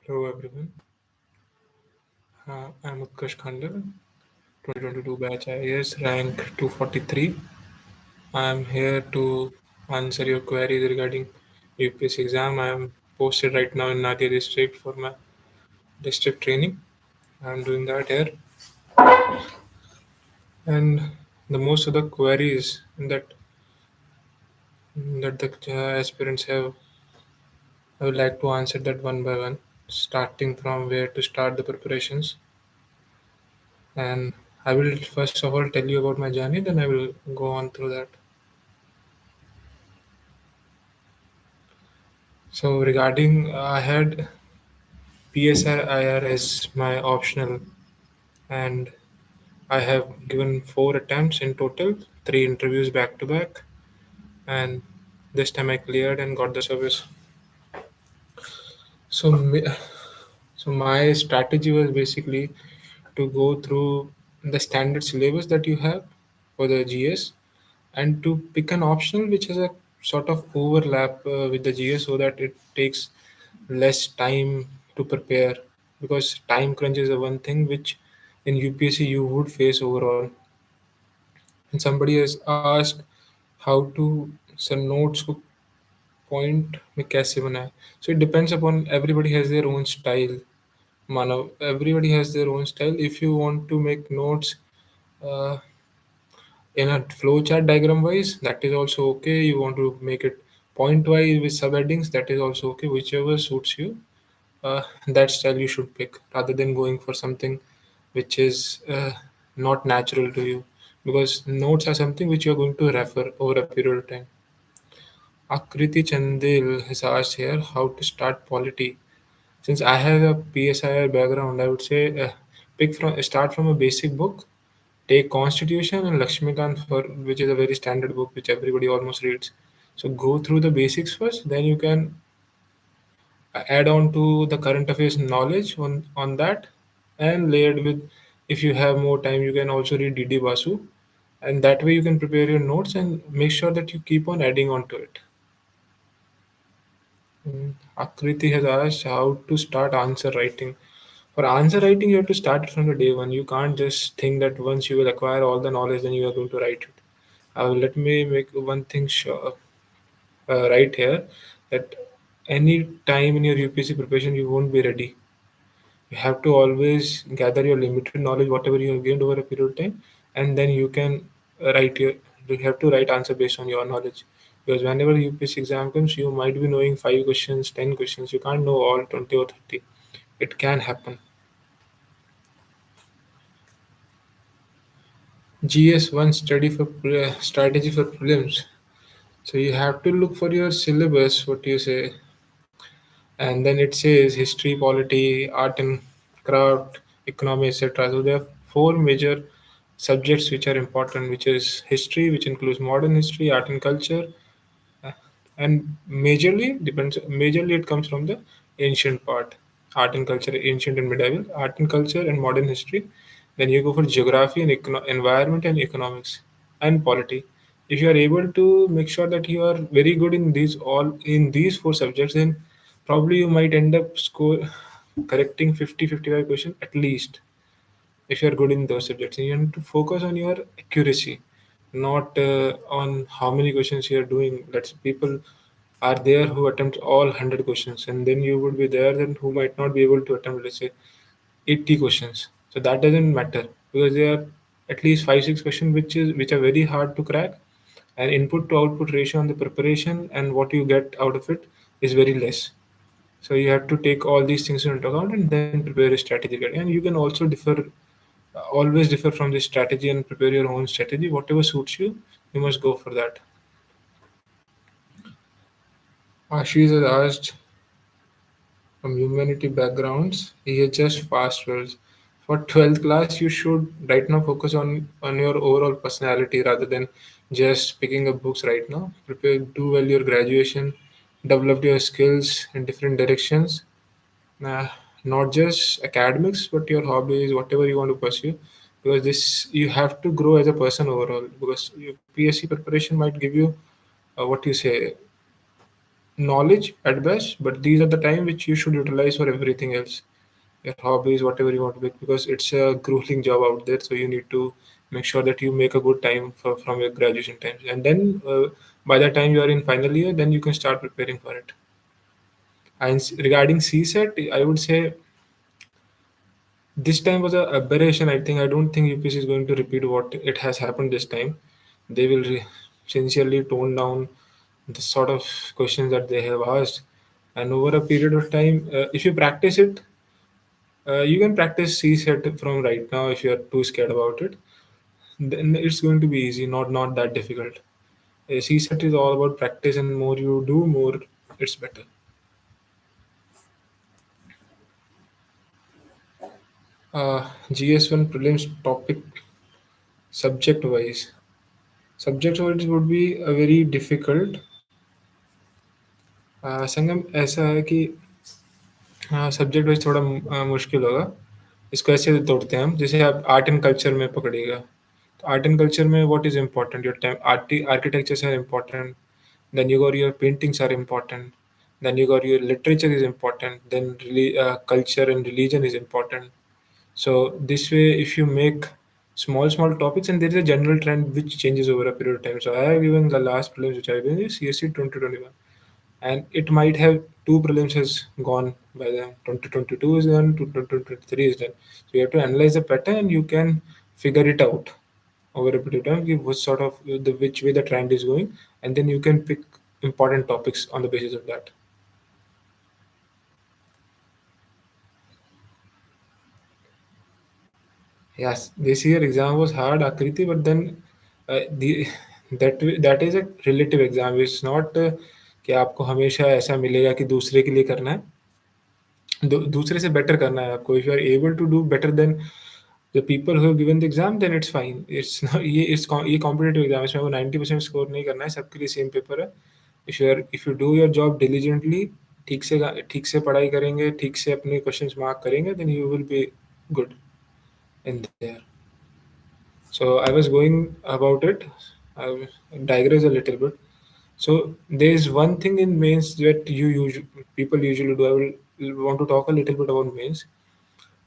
Hello everyone, I'm Utkarsh Khandal, 2022 batch IAS rank 243. I'm here to answer your queries regarding UPSC exam. I'm posted right now in Nadia district for my district training. I'm doing that here, and the most of the queries that the aspirants have, I would like to answer that one by one, starting from where to start the preparations. And I will first of all tell you about my journey, then I will go on through that. So regarding, I had PSIR as my optional, and I have given 4 attempts in total, 3 interviews back to back, and this time I cleared and got the service. So, so my strategy was basically to go through the standard syllabus that you have for the GS and to pick an optional which has a sort of overlap with the GS so that it takes less time to prepare, because time crunch is the one thing which in UPSC you would face overall. And somebody has asked how to send notes को point में कैसे बनाए. So it depends upon, everybody has their own style. Manav, everybody has their own style. If you want to make notes uh, in a flowchart diagram wise, that is also okay. You want to make it point wise with subheadings, that is also okay. Whichever suits you, that style you should pick rather than going for something which is not natural to you, because notes are something which you are going to refer over a period of time. Akriti Chandil has asked here how to start polity. Since I have a PSIR background, I would say start from a basic book. Take Constitution and Lakshmikant, for which is a very standard book which everybody almost reads. So go through the basics first, then you can add on to the current affairs knowledge on that, and layered with, if you have more time you can also read DD Basu, and that way you can prepare your notes and make sure that you keep on adding on to it. Akriti has asked how to start answer writing. For answer writing, you have to start it from the day one. You can't just think that once you will acquire all the knowledge, then you are going to write it. Let me make one thing sure right here, that any time in your UPSC preparation, you won't be ready. You have to always gather your limited knowledge, whatever you have gained over a period of time, and then you can write your. You have to write answer based on your knowledge, because whenever UPSC exam comes, you might be knowing 5 questions, 10 questions. You can't know all 20 or 30. It can happen. GS1 strategy for prelims. So you have to look for your syllabus, what you say, and then it says history, polity, art and craft, economy, etc. So there are 4 major subjects which are important, which is history, which includes modern history, art and culture, uh, and majorly it comes from the ancient part, art and culture, ancient and medieval, art and culture and modern history. Then you go for geography and environment and economics and polity. If you are able to make sure that you are very good in these 4 subjects, then probably you might end up correcting 50-55 questions at least, if you're good in those subjects. And you have to focus on your accuracy, not on how many questions you're doing. Let's people are there who attempt all 100 questions, and then you would be there then who might not be able to attempt, let's say, 80 questions. So that doesn't matter, because there are at least 5-6 questions which are very hard to crack, and input to output ratio on the preparation and what you get out of it is very less. So you have to take all these things into account and then prepare a strategy. And you can also always differ from this strategy and prepare your own strategy. Whatever suits you, you must go for that. Ashish has asked from humanity backgrounds, EHS fast wells. For 12th class, you should right now focus on your overall personality rather than just picking up books right now. Prepare, do well your graduation, develop your skills in different directions, uh, not just academics, but your hobbies, whatever you want to pursue. Because this, you have to grow as a person overall. Because your PSC preparation might give you what you say. knowledge at best, but these are the time which you should utilize for everything else, your hobbies, whatever you want to make, because it's a grueling job out there. So you need to make sure that you make a good time from your graduation times, and then by the time you are in final year, then you can start preparing for it. And regarding CSET, I would say this time was a aberration. I think I don't think UPSC is going to repeat what it has happened this time. They will sincerely tone down the sort of questions that they have asked, and over a period of time, if you practice it, you can practice CSET from right now. If you are too scared about it, then it's going to be easy, not that difficult. CSET is all about practice, and more you do, more it's better. GS1 prelims topic subject wise. Subject wise would be a very difficult. संगम ऐसा है कि हाँ subject wise थोड़ा मुश्किल होगा. इसको ऐसे तोड़ते हैं हम, जैसे आप आर्ट एंड कल्चर में पकड़िएगा. तो आर्ट एंड कल्चर में what is important, your time architectures are important, then you got your paintings are important, then you got your literature is important, then really, culture and religion is important. So this way, if you make small topics, and there is a general trend which changes over a period of time. So I have given the last prelims which I have given is CSC 2021, and it might have two prelims has gone by then. 2022 is done, 2023 is done. So you have to analyze the pattern, and you can figure it out over a period of time, give what sort of the which way the trend is going, and then you can pick important topics on the basis of that. Yes, this year exam was hard, Akriti, but then the that is a relative exam. It's not कि आपको हमेशा ऐसा मिलेगा कि दूसरे के लिए करना है. दूसरे से बेटर करना है आपको. If you are able to do better than the people who have given the exam, then it's fine. ये कॉम्पिटिटिव एग्जाम है, इसमें वो 90% स्कोर नहीं करना है, सबके लिए सेम पेपर है. If you do your job diligently, ठीक से पढ़ाई करेंगे, ठीक से अपने क्वेश्चंस मार्क करेंगे, then you will be good in there. So I was going about it. I digress a little bit. So there's one thing in mains that people usually do. I will want to talk a little bit about mains.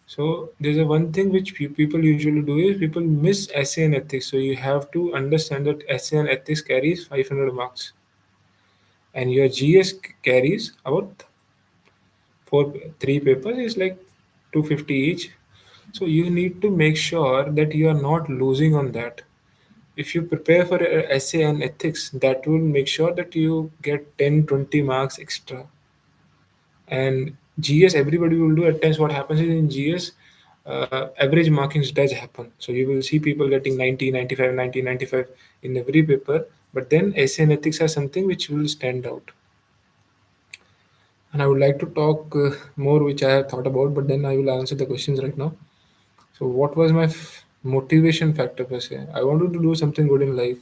So there's a one thing which people usually do is people miss essay and ethics. So you have to understand that essay and ethics carries 500 marks, and your GS carries about four three papers is like 250 each. So you need to make sure that you are not losing on that. If you prepare for a essay and ethics, that will make sure that you get 10-20 marks extra. And GS, everybody will do. At times what happens is in GS, average markings does happen. So you will see people getting 90, 95, 90, 95 in every paper, but then essay and ethics are something which will stand out. And I would like to talk more which I have thought about, but then I will answer the questions right now. So, what was my motivation factor per se? I wanted to do something good in life,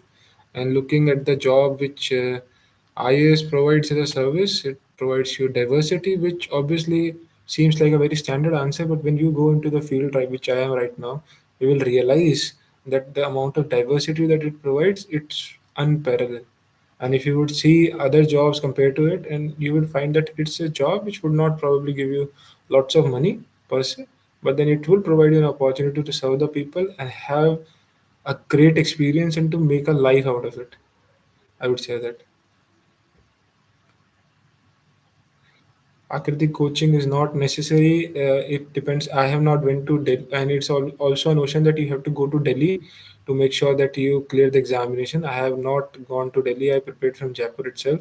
and looking at the job which IAS provides as a service, it provides you diversity, which obviously seems like a very standard answer. But when you go into the field, right, which I am right now, you will realize that the amount of diversity that it provides, it's unparalleled. And if you would see other jobs compared to it, and you would find that it's a job which would not probably give you lots of money per se, but then it will provide you an opportunity to serve the people and have a great experience and to make a life out of it. I would say that. Akriti, coaching is not necessary. It depends. I have not went to Delhi, and it's also a notion that you have to go to Delhi to make sure that you clear the examination. I have not gone to Delhi. I prepared from Jaipur itself.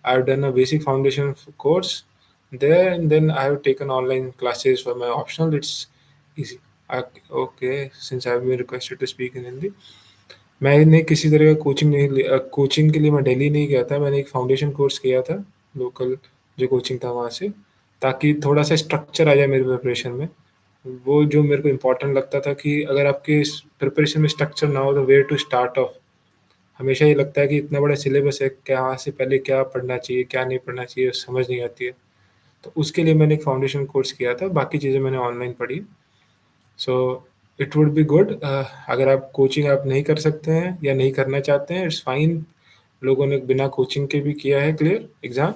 I've done a basic foundation course there, and then I have taken online classes for my optional. It's easy. Okay, since I've been requested to speak in Hindi, मैंने किसी तरह का coaching के लिए मैं दिल्ली नहीं गया था. मैंने एक फाउंडेशन कोर्स किया था लोकल, जो कोचिंग था वहाँ से, ताकि थोड़ा-सा स्ट्रक्चर आ जाए मेरे प्रिपरेशन में. वो जो मेरे को इम्पोर्टेंट लगता था कि अगर आपके इस प्रिपरेशन में स्ट्रक्चर ना हो तो वेयर टू स्टार्ट ऑफ. हमेशा ये लगता है कि इतना बड़ा सिलेबस है, कहाँ से पहले क्या पढ़ना चाहिए, क्या नहीं पढ़ना चाहिए, समझ नहीं आती है. तो उसके लिए मैंने एक फाउंडेशन कोर्स किया था, बाकी चीज़ें मैंने ऑनलाइन पढ़ी. So it would be good. अगर आप कोचिंग आप नहीं कर सकते हैं या नहीं करना चाहते हैं, इट्स फाइन. लोगों ने बिना कोचिंग के भी किया है क्लियर एग्ज़ाम.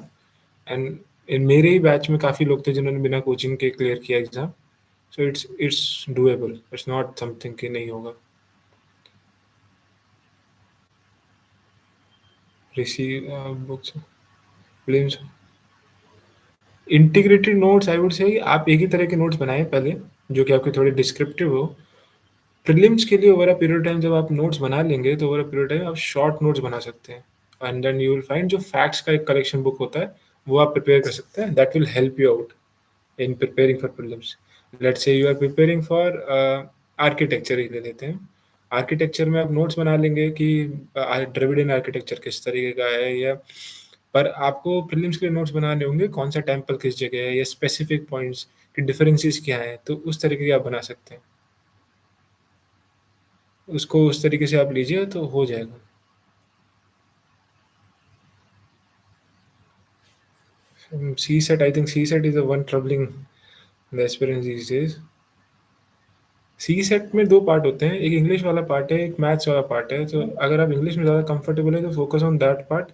एंड इन मेरे ही बैच में काफ़ी लोग थे जिन्होंने बिना कोचिंग के क्लियर किया exam. So it's doable, it's not something कि नहीं होगा। Receive books prelims integrated notes, I would say आप एक ही तरह के नोट्स बनाएं पहले, जो कि आपके थोड़े डिस्क्रिप्टिव हो। प्रीलिम्स के लिए ओवर अ पीरियड टाइम जब आप नोट्स बना लेंगे तो ओवर अ पीरियड टाइम आप शॉर्ट नोट्स बना सकते हैं, and then you will find जो फैक्ट्स का एक कलेक्शन बुक होता है वो आप प्रिपेयर कर सकते हैं। That will help you out in preparing for prelims. Let's say you are preparing for architecture ही ले लेते हैं। आर्किटेक्चर में आप नोट्स बना लेंगे कि द्रविडियन आर्किटेक्चर किस तरीके का है, या पर आपको प्रीलिम्स के लिए नोट्स बनाने होंगे कौन सा टेम्पल किस जगह है या स्पेसिफिक पॉइंट्स की डिफरेंसेस क्या है, तो उस तरीके के आप बना सकते हैं। उसको उस तरीके से आप लीजिए तो हो जाएगा। CSAT, I think CSAT is the one troubling the aspirants these डेज। सी सेट में दो पार्ट होते हैं, एक इंग्लिश वाला पार्ट है, एक मैथ्स वाला पार्ट है। तो अगर आप इंग्लिश में ज़्यादा कंफर्टेबल है तो focus on that part.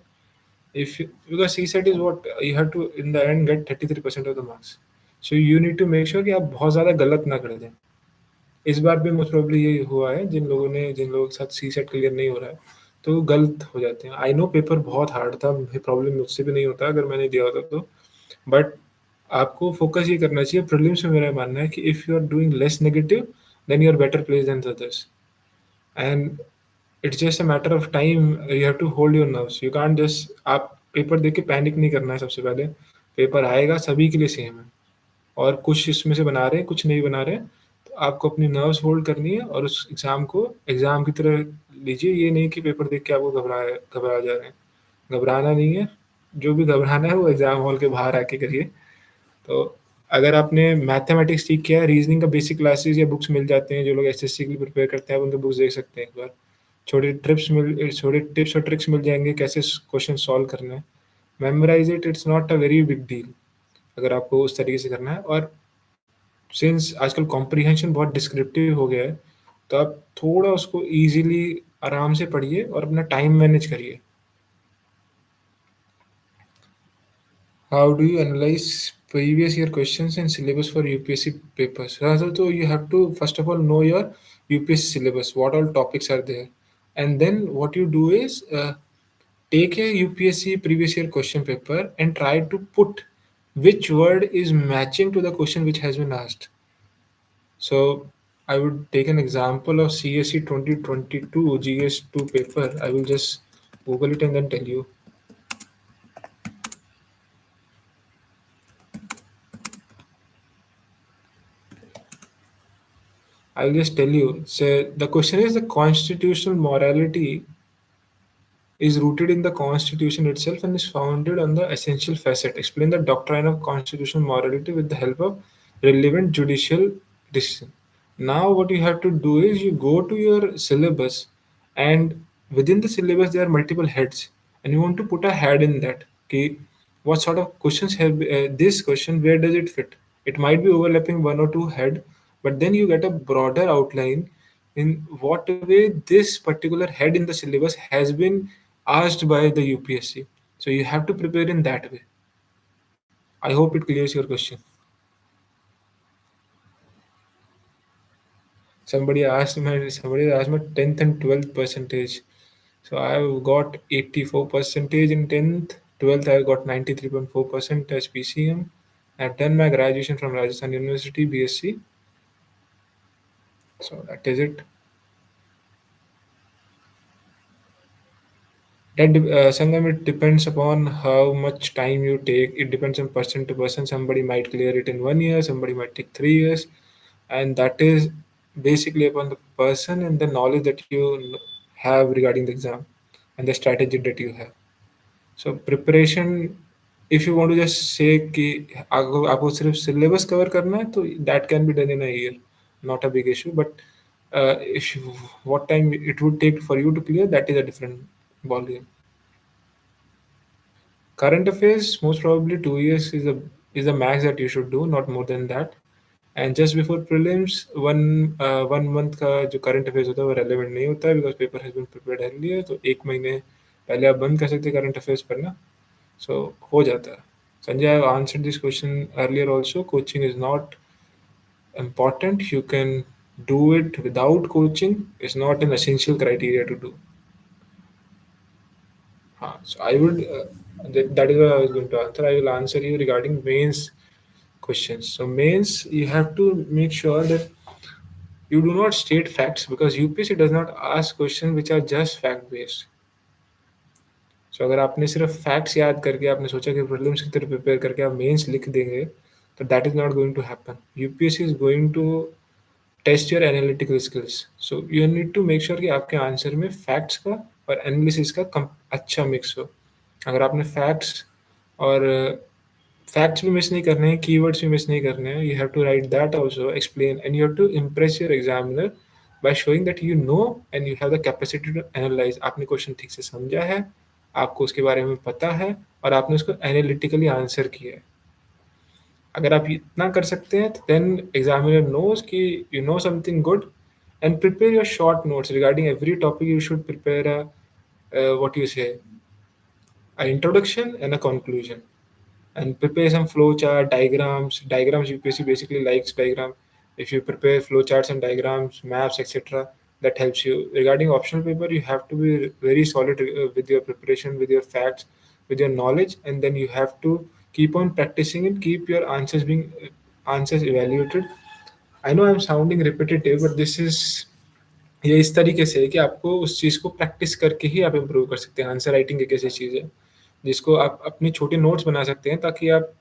If because CSAT is what you have to in the end get 33% of the marks, so you need to make sure कि आप बहुत ज़्यादा गलत ना कर दें। इस बार भी मोस्ट प्रोबेबली ये हुआ है, जिन लोगों के साथ सी सेट क्लियर नहीं हो रहा है तो गलत हो जाते हैं। आई नो पेपर बहुत हार्ड था, प्रॉब्लम मुझसे भी नहीं होता अगर मैंने दिया होता तो, बट आपको फोकस ये करना चाहिए। प्रीलिम्स में मेरा मानना है कि if you are doing less negative than you are better place than others, and it's just a matter of time. You have to hold your nerves, you can't just आप paper देख के panic नहीं करना है। सबसे पहले paper आएगा, सभी के लिए सेम है, और कुछ इसमें से बना रहे हैं कुछ नहीं बना रहे हैं, तो आपको अपनी नर्व्स होल्ड करनी है और उस एग्ज़ाम को एग्ज़ाम की तरह लीजिए। ये नहीं कि पेपर देख के आपको घबरा जा रहे हैं, घबराना नहीं है। जो भी घबराना है वो एग्ज़ाम हॉल के बाहर आके करिए। तो अगर आपने मैथमेटिक्स ठीक किया है, रीजनिंग का बेसिक क्लासेस या बुक्स मिल जाते हैं, जो लोग एसएससी के लिए प्रिपेयर करते हैं आप उनके बुक्स देख सकते हैं एक बार। छोटे टिप्स और ट्रिक्स मिल जाएंगे कैसे क्वेश्चन सॉल्व करना है। Memorise it, it's not a very big deal अगर आपको उस तरीके से करना है। और सिंस आजकल कॉम्प्रिहेंशन बहुत डिस्क्रिप्टिव हो गया है, तो आप थोड़ा उसको ईजिली आराम से पढ़िए और अपना टाइम मैनेज करिए। How do you analyze previous year questions and syllabus for UPSC papers? So you have to first of all know your UPSC syllabus, what all topics are there, and then what you do is take a UPSC previous year question paper and try to put which word is matching to the question which has been asked. So I would take an example of CSE 2022 GS2 paper. I will just Google it and then tell you. I'll just tell you. So the question is, the constitutional morality is rooted in the Constitution itself and is founded on the essential facet. Explain the doctrine of constitutional morality with the help of relevant judicial decision. Now, what you have to do is you go to your syllabus, and within the syllabus there are multiple heads, and you want to put a head in that. Okay, what sort of questions have this question? Where does it fit? It might be overlapping one or two head, but then you get a broader outline in what way this particular head in the syllabus has been asked by the UPSC. So you have to prepare in that way. I hope it clears your question. Somebody asked my 10th and 12th percentage. So I've got 84 percentage in 10th. 12th I got 93.4% as PCM. I've done my graduation from Rajasthan University BSc. So that is it. Sangam, it depends upon how much time you take. It depends on person to person. Somebody might clear it in 1 year, somebody might take 3 years, and that is basically upon the person and the knowledge that you have regarding the exam and the strategy that you have. So preparation, if you want to just say कि आपको सिर्फ syllabus cover करना है तो that can be done in a year, not a big issue. But if you, what time it would take for you to clear, that is a different ballgame. Current affairs, most probably 2 years is the max that you should do, not more than that. And just before prelims, 1 month का जो current affairs होता है वो relevant नहीं होता है, because paper has been prepared earlier. तो 1 महीने पहले आप बंद कर सकते हैं current affairs पढ़ना, so हो जाता है. Sanjay, I have answered this question earlier also. Coaching is not important. You can do it without coaching. It's not an essential criteria to do. So I would, that is what I was going to answer. I will answer you regarding mains questions. So mains, you have to make sure that you do not state facts, because UPSC does not ask questions which are just fact based. सो अगर आपने सिर्फ facts याद करके आपने सोचा कि prelims की तरह प्रिपेयर करके आप मेंस लिख देंगे, तो that is not going to happen. UPSC is going to test your analytical skills. So you need to make sure कि आपके आंसर में फैक्ट्स का और एनालिसिस का अच्छा मिक्स हो. अगर आपने फैक्ट्स और फैक्ट्स भी मिस नहीं करने हैं, कीवर्ड्स भी मिस नहीं करने हैं, you have to write that also, explain, and you have to impress your examiner by showing that you know and you have the capacity to analyse. आपने क्वेश्चन ठीक से समझा है, आपको उसके बारे में पता है, और आपने उसको एनालिटिकली आंसर किया है. अगर आप इतना कर सकते हैं, देन एग्जामिनर नोज कि you know something good. And prepare your short notes regarding every topic. You should prepare what you say, an introduction and a conclusion, and prepare some flow chart diagrams. UPSC basically likes diagram. If you prepare flow charts and diagrams, maps, etc., that helps you. Regarding optional paper, you have to be very solid with your preparation, with your facts, with your knowledge, and then you have to keep on practicing and keep your answers evaluated. I know I'm sounding repetitive, but this is, ये इस तरीके से है कि आपको उस चीज़ को practice करके ही आप इम्प्रूव कर सकते हैं. आंसर राइटिंग एक ऐसी चीज़ है जिसको आप अपने छोटे नोट्स बना सकते हैं, ताकि आप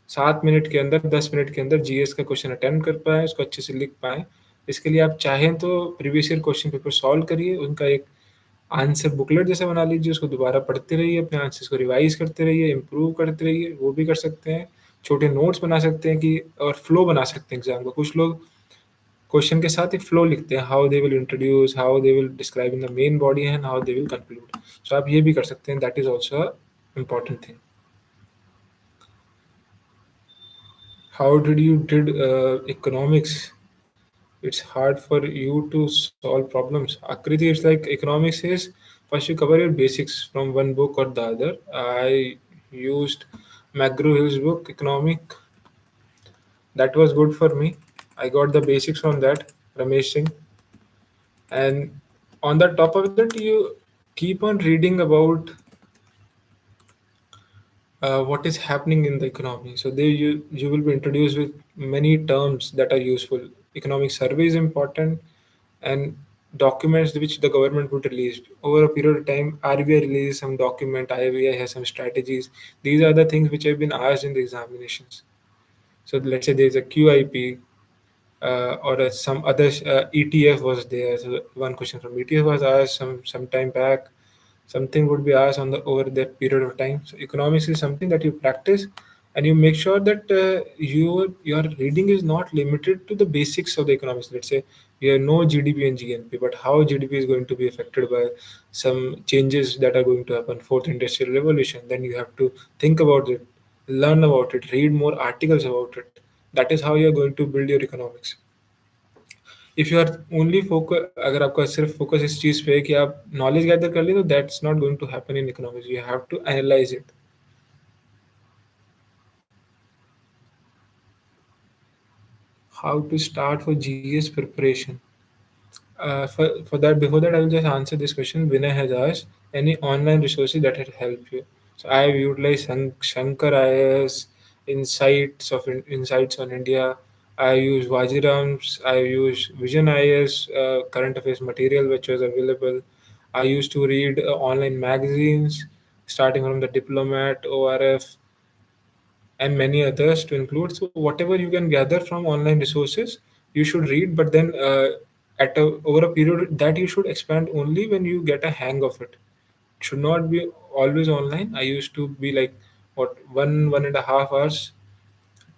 7 मिनट के अंदर, 10 मिनट के अंदर जीएस का क्वेश्चन अटेम्प्ट कर पाएँ, उसको अच्छे से लिख पाएँ. इसके लिए आप चाहें तो previous year question paper solve करिए, उनका एक आंसर बुकलेट जैसा बना लीजिए, उसको दोबारा पढ़ते रहिए, अपने आंसर्स को रिवाइज करते रहिए, इम्प्रूव करते रहिए. वो भी कर सकते हैं. छोटे नोट्स बना सकते हैं कि, और फ्लो बना सकते हैं एग्जाम का. कुछ लोग क्वेश्चन के साथ एक फ्लो लिखते हैं, how they will introduce, how they will describe in the main body and how they will conclude. So आप ये भी कर सकते हैं. That is also important thing. How did you did economics? It's hard for you to solve problems. Akriti, it's like economics is first you cover your basics from one book or the other. I used McGraw Hill's book Economic. That was good for me. I got the basics from that, Ramesh Singh. And on the top of that, you keep on reading about what is happening in the economy. So there you will be introduced with many terms that are useful. Economic survey is important, and documents which the government would release over a period of time. RBI releases some document, IBI has some strategies. These are the things which have been asked in the examinations. So let's say there is a QIP, or some other ETF was there. So one question from ETF was asked some time back. Something would be asked on the over that period of time. So economics is something that you practice, and you make sure that your reading is not limited to the basics of the economics. Let's say you know GDP and GNP, but how GDP is going to be affected by some changes that are going to happen, fourth industrial revolution. Then you have to think about it, learn about it, read more articles about it. That is how you are going to build your economics. If you are only focus, अगर आपका सिर्फ focus इस चीज़ पे है कि आप knowledge gather कर लें, तो that's not going to happen in economics. You have to analyse it. How to start for GS preparation? For that, before that, I will just answer this question. Vinay has asked any online resources that had helped you. So I have utilized Shankar IAS, Insights on India. I use Vajirams. I use Vision IAS, current affairs material which was available. I used to read online magazines, starting from the Diplomat, ORF, and many others to include. So whatever you can gather from online resources, you should read. But then over a period that you should expand only when you get a hang of it. It should not be always online. I used to be like, what, 1.5 hours.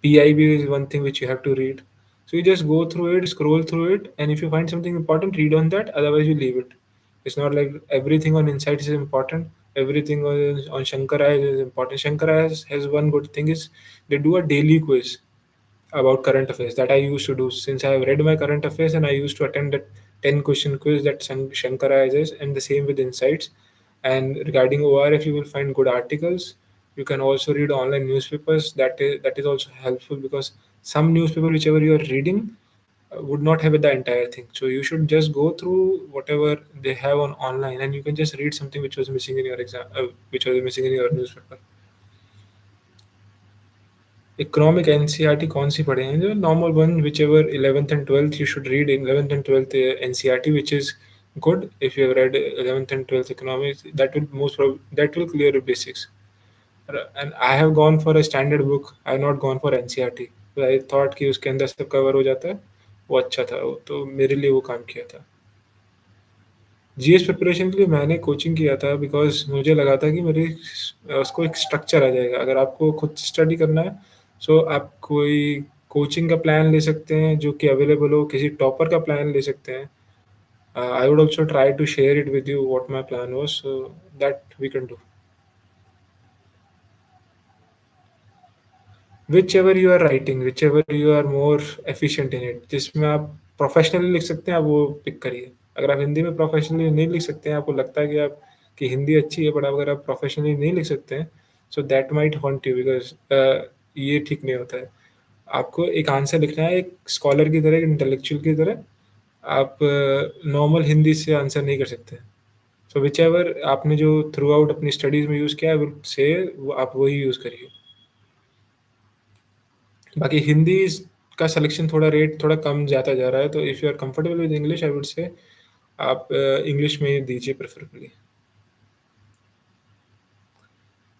PIB is one thing which you have to read. So you just go through it, scroll through it, and if you find something important, read on that. Otherwise, you leave it. It's not like everything on Insights is important. Everything on Shankara is important. Shankara has one good thing is they do a daily quiz about current affairs that I used to do since I have read my current affairs, and I used to attend that 10 question quiz that Shankara has, and the same with Insights. And regarding ORF, you will find good articles. You can also read online newspapers. That is also helpful, because some newspaper whichever you are reading would not have the entire thing. So you should just go through whatever they have on online, and you can just read something which was missing in your exam, which was missing in your newspaper. Economic NCERT कौन सी पढ़े हैं? जो normal one, which ever 11th and 12th you should read in 11th and 12th NCERT, which is good. If you have read 11th and 12th economics, that will clear your basics. And I have gone for a standard book. I have not gone for NCERT. So I thought कि उसके अंदर सब cover हो जाता है, वो अच्छा था, तो मेरे लिए वो काम किया था। जीएस प्रिपरेशन के लिए मैंने कोचिंग किया था, बिकॉज मुझे लगा था कि मेरे उसको एक स्ट्रक्चर आ जाएगा। अगर आपको खुद स्टडी करना है, सो आप कोई कोचिंग का प्लान ले सकते हैं जो कि अवेलेबल हो, किसी टॉपर का प्लान ले सकते हैं। I would also try to share it with you what my plan was, so that we can do. whichever you are writing, whichever you are more efficient in it, जिसमें आप professionally लिख सकते हैं, आप वो पिक करिए। अगर आप हिंदी में प्रोफेशनली नहीं लिख सकते हैं, आपको लगता है कि आप कि हिंदी अच्छी है, बट अगर आप प्रोफेशनली नहीं लिख सकते हैं, so that might haunt you, because ये ठीक नहीं होता है। आपको एक आंसर लिखना है एक स्कॉलर की तरह, एक इंटेलेक्चुअल की तरह। आप नॉर्मल हिंदी से आंसर नहीं कर सकते। सो विच एवर आपने जो थ्रू आउट अपनी स्टडीज़ में यूज़ किया है, से आप वही यूज़ करिए। बाकी हिंदी का सिलेक्शन थोड़ा रेट थोड़ा कम जाता जा रहा है, तो if you are comfortable with English, I would say आप इंग्लिश में ही दीजिए प्रेफरेबली।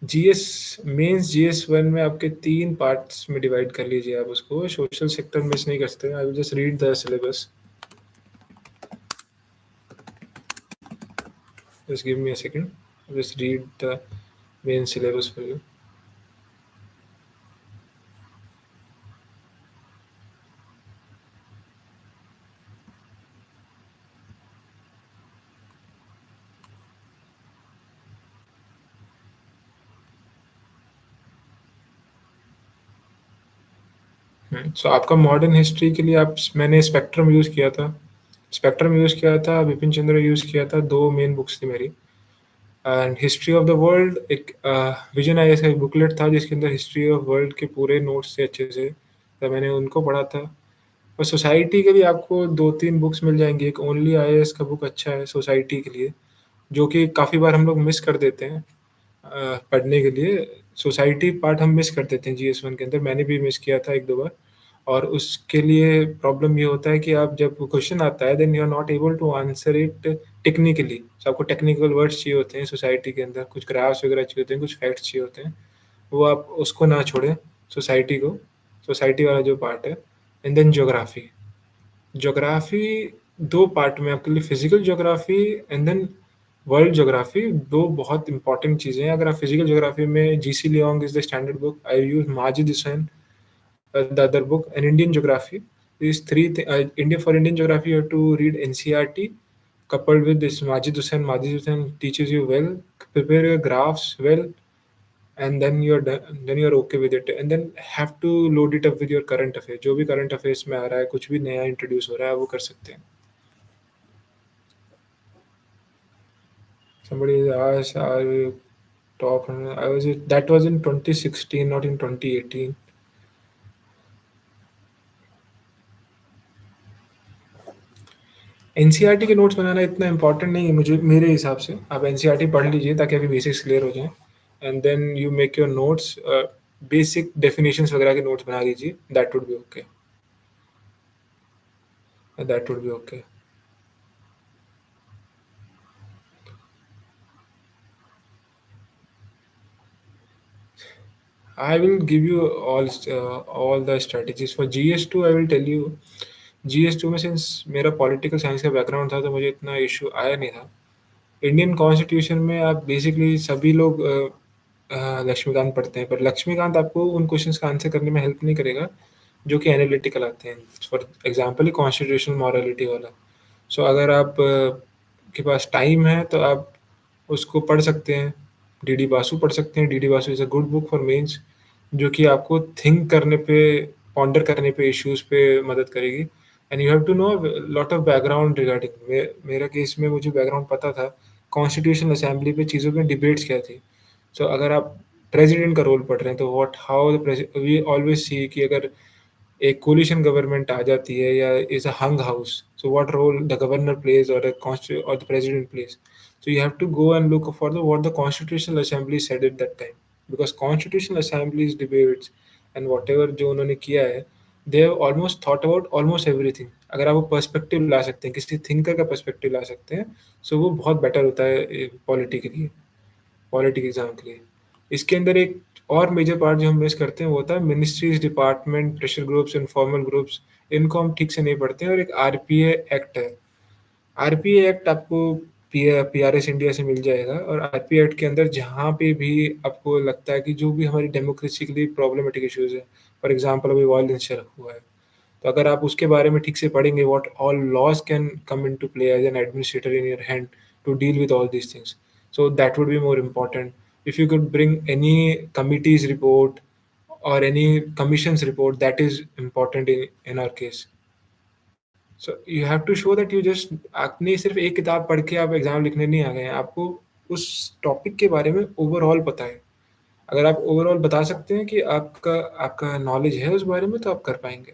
जीएस मेंस जीएस 1 में आपके 3 पार्ट्स में डिवाइड कर लीजिए आप उसको। सोशल सेक्टर मिस नहीं कर सकते। I will just read the syllabus, just give me a second, just read the main syllabus for you. So आपका मॉडर्न हिस्ट्री के लिए आप मैंने स्पेक्ट्रम यूज़ किया था, विपिन चंद्र यूज़ किया था। 2 मेन बुक्स थी मेरी। And history of the world एक विजन आईएएस का एक बुकलेट था जिसके अंदर हिस्ट्री ऑफ वर्ल्ड के पूरे नोट्स थे अच्छे से, तो मैंने उनको पढ़ा था। और सोसाइटी के लिए आपको 2-3 बुक्स मिल जाएंगी। एक ओनली आईएएस का बुक अच्छा है सोसाइटी के लिए, जो कि काफ़ी बार हम लोग मिस कर देते हैं पढ़ने के लिए। सोसाइटी पार्ट हम मिस कर देते हैं जीएस 1 के अंदर, मैंने भी मिस किया था 1-2 बार। और उसके लिए प्रॉब्लम ये होता है कि आप जब क्वेश्चन आता है, then you are not able to answer it technically. So आपको टेक्निकल वर्ड्स चाहिए होते हैं सोसाइटी के अंदर, कुछ ग्राफ्स वगैरह चाहिए होते हैं, कुछ फैक्ट्स चाहिए होते हैं, वो आप उसको ना छोड़ें सोसाइटी को, सोसाइटी वाला जो पार्ट है। And then geography. Geography 2 part में आपके लिए, physical geography and then world geography, 2 बहुत इंपॉर्टेंट चीज़ें हैं। अगर आप फिजिकल ज्योग्राफी में GC Leong is the standard book, I use Majid Hussain the other book, and Indian geography. These three for Indian geography you have to read NCERT coupled with this Majid Hussain. Majid Hussain teaches you well, prepare your graphs well, and then you're done, then you're okay with it, and then have to load it up with your current affairs. जो भी current affairs में आ रहा है, कुछ भी नया introduce हो रहा है, वो कर सकते हैं। Somebody asked, are you top 100? That was in 2016, not in 2018. NCERT के नोट्स बनाना इतना इंपॉर्टेंट नहीं है मुझे, मेरे हिसाब से। आप एनसीईआरटी पढ़ लीजिए ताकि आपके बेसिक्स क्लियर हो जाएं, and then you make your notes, basic definitions वगैरह के नोट्स बना लीजिए। That would be okay, that would be okay. I will give you all the strategies for GS2. I will tell you GS2 में, since मेरा political science का background था, तो मुझे इतना इशू आया नहीं था। इंडियन कॉन्स्टिट्यूशन में आप बेसिकली सभी लोग लक्ष्मीकांत पढ़ते हैं, पर लक्ष्मीकांत आपको उन क्वेश्चंस का आंसर करने में हेल्प नहीं करेगा जो कि एनालिटिकल आते हैं। फॉर एग्जांपल कॉन्स्टिट्यूशनल मॉरलिटी वाला। सो अगर आप के पास टाइम है तो आप उसको पढ़ सकते हैं। डीडी बासु पढ़ सकते हैं। DD Basu is a good book for mains, जो कि आपको थिंक करने पे, पॉन्डर करने पे, इश्यूज पे मदद करेगी। And you have to know lot of background regarding. मेरा केस में मुझे बैकग्राउंड पता था कॉन्स्टिट्यूशनल असेंबली पे चीज़ों में डिबेट्स क्या थी। सो अगर आप प्रेसिडेंट का रोल पढ़ रहे हैं, तो what how the we always see कि अगर एक कोलिशन गवर्नमेंट आ जाती है या is a hung house, so what role the governor plays और और the president plays. So you have to go and look for the what the constitutional assembly said at that time, because constitutional assembly's debates and whatever जो उन्होंने किया है, they have almost thought about almost everything. अगर आप वो perspective ला सकते हैं, किसी थिंकर का पर्सपेक्टिव ला सकते हैं, सो वो बहुत बेटर होता है पॉलिटी के लिए, पॉलिटिक एग्जाम के लिए. इसके अंदर एक और मेजर पार्ट जो हम मिस करते हैं वो होता है ministries, department, pressure groups, informal groups. इनको हम ठीक से नहीं पढ़ते हैं. और एक आरपीए एक्ट है. आरपीए एक्ट आपको पीआरएस इंडिया से मिल जाएगा. और आरपीए एक्ट के अंदर जहाँ पे भी आपको लगता है कि जो भी हमारी डेमोक्रेसी के लिए प्रॉब्लमेटिक इश्यूज है, फॉर एग्जांपल अभी वायलेंस रखा हुआ है, तो अगर आप उसके बारे में ठीक से पढ़ेंगे, what all laws can come into play as an administrator in your hand to deal with all these things, so that would be more important. If you could bring any committee's report or any commission's report, that is important in our case. So you have to show that you just, आपने सिर्फ एक किताब पढ़ के आप exam लिखने नहीं आ गए हैं, आपको उस टॉपिक के बारे में ओवरऑल पता है. अगर आप ओवरऑल बता सकते हैं कि आपका आपका नॉलेज है उस बारे में, तो आप कर पाएंगे.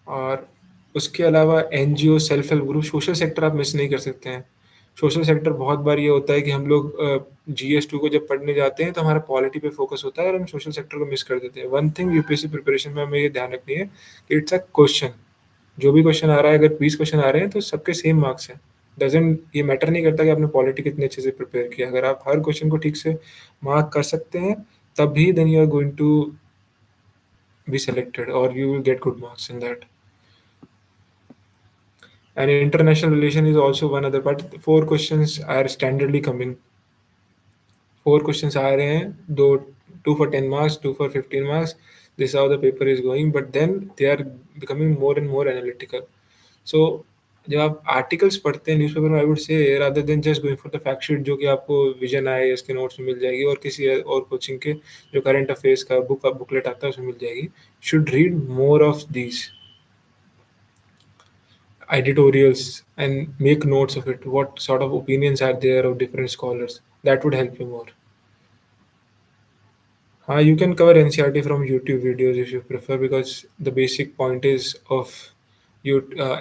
और उसके अलावा NGO, self help group, social sector आप मिस नहीं कर सकते हैं. सोशल सेक्टर बहुत बार ये होता है कि हम लोग GS2 को जब पढ़ने जाते हैं तो हमारा पॉलिटी पे फोकस होता है और हम सोशल सेक्टर को मिस कर देते हैं. वन थिंग यूपीएससी प्रिपरेशन में हमें ये ध्यान रखनी है कि इट्स अ क्वेश्चन. जो भी क्वेश्चन आ रहा है, अगर 20 क्वेश्चन आ रहे हैं तो सबके सेम मार्क्स हैं. डजेंट, ये मैटर नहीं करता कि आपने पॉलिटी कितने अच्छे से प्रिपेयर किया. अगर आप हर क्वेश्चन को ठीक से मार्क कर सकते हैं, तभी then you are going to be selected or you will get good marks in that. And international relation is also one other part. 4 questions are standardly coming. 4 questions आ रहे हैं, दो, 2 for 10 marks, 2 for 15 marks. This is how the paper is going. But then they are becoming more and more analytical. So जब आप articles पढ़ते हैं newspaper में, I would से rather than just going for the fact sheet जो कि आपको vision आए इसके नोट्स में मिल जाएगी, और किसी और कोचिंग के जो करंट अफेयर्स का बुकलेट आता है उसमें मिल जाएगी. Should read more of these editorials and make notes of it. What sort of opinions are there of different scholars? That would help you more. You can cover NCERT from YouTube videos if you prefer, because the basic point is of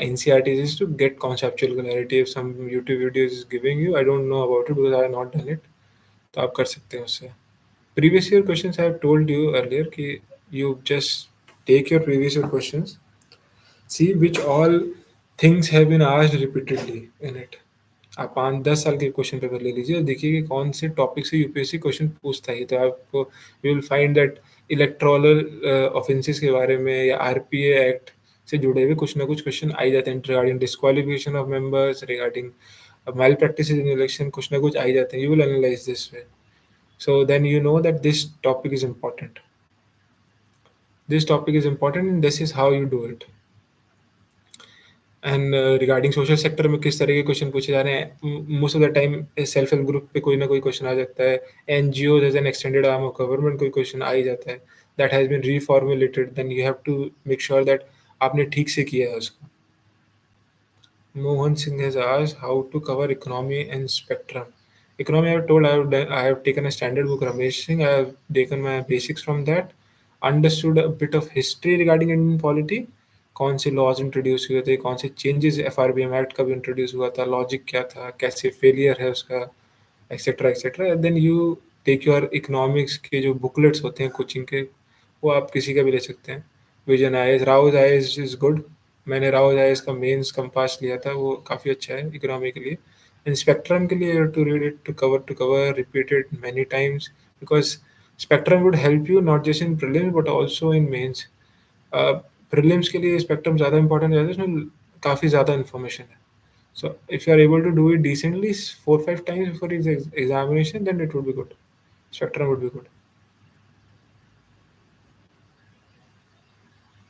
NCERT is to get conceptual clarity. If some YouTube videos is giving you, I don't know about it because I have not done it. तो आप कर सकते हैं उससे. Previous year questions I have told you earlier कि you just take your previous year questions, see which all things have been asked repeatedly in it. आप 5-10 साल के क्वेश्चन पेपर ले लीजिए और देखिए कि कौन से टॉपिक से यूपीएससी क्वेश्चन पूछता है. तो आपको you will find that electoral offences के बारे में या आरपीए एक्ट से जुड़े हुए कुछ ना कुछ क्वेश्चन आ ही जाते हैं. Regarding disqualification of members, regarding malpractices in election, कुछ ना कुछ आ ही जाते हैं. You will analyse this way. So then you know that this topic is important. This topic is important and this is how you do it. And regarding social sector में किस तरह के क्वेश्चन पूछे जा रहे हैं, most of the time self help group पे कोई ना कोई क्वेश्चन आ जाता है. NGO as an extended arm of government कोई क्वेश्चन आ ही जाता है. That has been reformulated, then you have to make sure that आपने ठीक से किया है उसको. Mohan Singh has asked how to cover economy and spectrum. Economy, I have told I have taken a standard book, Ramesh Singh. I have taken my basics from that. Understood a bit of history regarding Indian polity. कौन से laws introduce हुए थे, कौन से changes FRBM act कब introduce हुआ था, logic क्या था, कैसे फेलियर है उसका, etcetera etcetera. Then you take your economics के जो बुकलेट्स होते हैं कोचिंग के, वो आप किसी का भी ले सकते हैं. Vision IAS, Rouse IAS is good. मैंने राउज आईएएस का मेंस कंपास लिया था, वो काफ़ी अच्छा है इकोनॉमी के लिए. एंड स्पेक्ट्रम के लिए to read it to cover repeated many times, because Spectrum would help you not just in prelims but also in mains. Prelims के लिए स्पेक्ट्रम ज़्यादा इंपॉर्टेंट है, उसमें काफ़ी ज़्यादा इन्फॉर्मेशन है. So if you are able to do it decently 4-5 times before his examination, then it would be good. Spectrum would be good.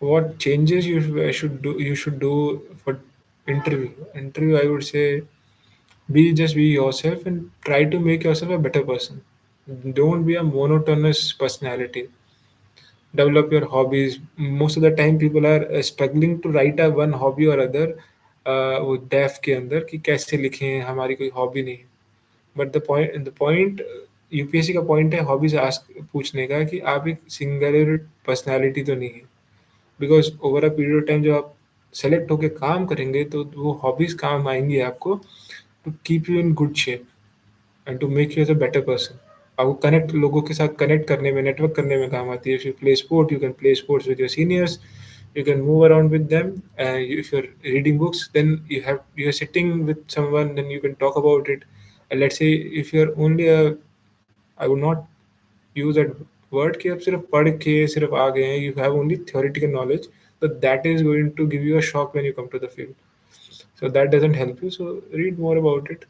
What changes you should do for interview? Interview, I would say, be yourself and try to make yourself a better person. Don't be a monotonous personality. Develop your hobbies. Most of the time people are struggling to write a one hobby or other वो def के अंदर कि कैसे लिखें, हमारी कोई hobby नहीं है. बट द पॉइंट यूपीएससी का पॉइंट है हॉबीज आस्क पूछने का कि आप एक सिंगुलर पर्सनालिटी तो नहीं है। Because over a period of time जब आप सेलेक्ट होके काम करेंगे तो वो हॉबीज काम आएंगी आपको to keep you in good shape and to make you as a better person. आपको कनेक्ट लोगों के साथ कनेक्ट करने में, नेटवर्क करने में काम आती है। If you play sport, you can play sports with your seniors, you can move around with them. If you're reading books, then you're sitting with someone, then you can talk about it. And let's say if you're only a, I would not use that word कि आप सिर्फ पढ़ के सिर्फ आ गए हैं, you have only theoretical knowledge, so that is going to give you a shock when you come to the field. So that doesn't help you. So read more about it.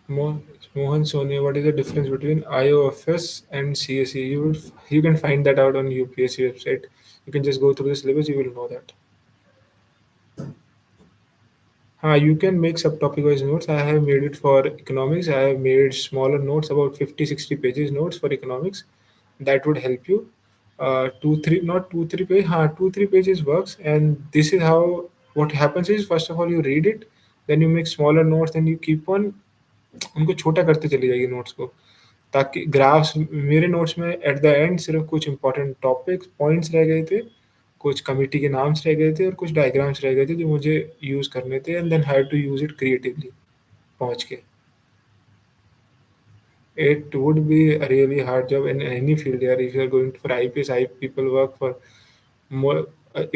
Mo- Mohan Sonia, what is the difference between IOFS and CSE? You can find that out on UPSC website. You can just go through the syllabus. You will know that. You can make subtopic wise notes. I have made it for economics. I have made smaller notes, about 50, 60 pages notes for economics. That would help you. Two, three, not two, three pages. 2, 3 pages works. And this is how, what happens is, first of all, you read it, then you make smaller notes, then you keep on उनको छोटा करते चली जाएगी notes को, ताकि graphs मेरे notes में at the end सिर्फ कुछ इंपॉर्टेंट टॉपिक्स पॉइंट्स रह गए थे, कुछ कमिटी के नाम्स रह गए थे और कुछ डायग्राम्स रह गए थे जो मुझे यूज़ करने थे, and then have to use it creatively पहुँच के। It would be a really hard job in any field there. If you are going for IPS, I people work for more.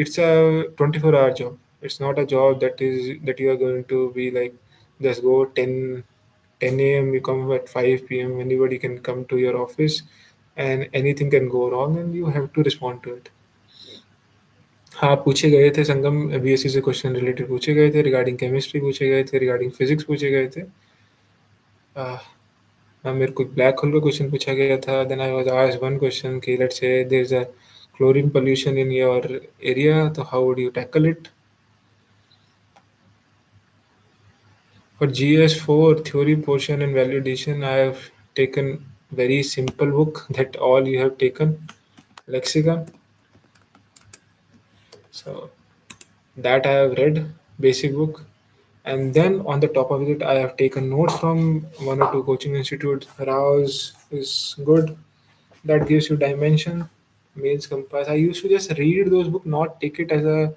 It's a 24-hour job. It's not a job that you are going to be like just go 10 a.m. You come at 5 p.m. Anybody can come to your office, and anything can go wrong, and you have to respond to it. हाँ, पूछे गए थे संगम BSc से question related पूछे गए थे, regarding chemistry पूछे गए थे, रिगार्डिंग फिजिक्स पूछे गए थे। हाँ, मेरे को ब्लैक होल का क्वेश्चन पूछा गया था। Then I was asked one question कि let's say there is a chlorine pollution in your area, तो how would you tackle it? For GS4 theory portion and validation, I have taken very simple book that all you have taken, lexicon. So that I have read, basic book. And then on the top of it, I have taken notes from one or two coaching institutes. Rouse is good. That gives you dimension, means compass. I used to just read those books, not take it as a